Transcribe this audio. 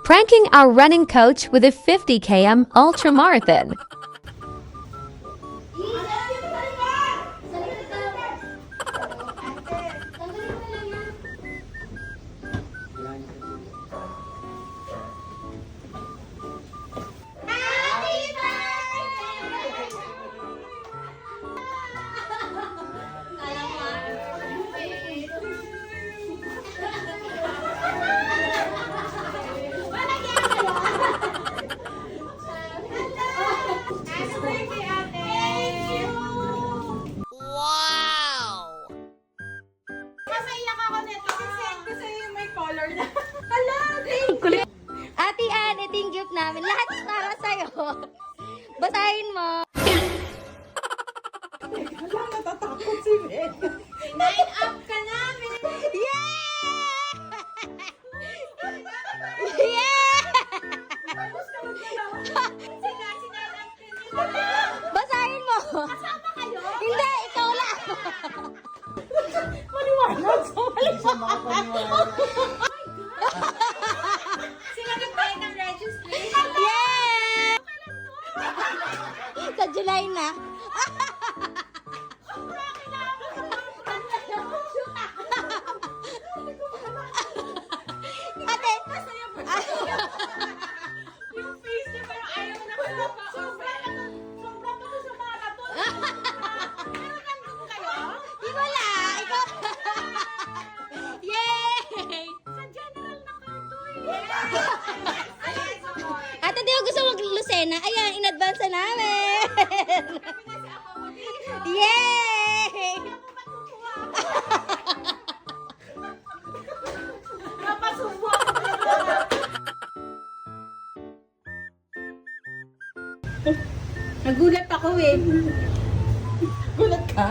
pranking our running coach with a 50 km ultramarathon. Ate Ann, ito yung gift namin. Lahat para sa'yo. Basahin mo. Natatakot si Ben. Line up ka namin. Yeah! Yeah! Basahin mo. Kasama kayo? Hindi, ikaw lang. Maliwanag sa maliwanag. Sila nagbayad ng registration. Yeah! Sa July na. Ate, Yung face niya parang ayaw na kalapa. Sobra pa sa marathon. Pero nandun kayo? di wala. Ikaw. Yay! Sa general na kayo to Ate, di ko gusto mag-Lucena. Ayan, in-advance na namin. Yay! Napasubo ako. Nagulat ako eh. Gulat ka?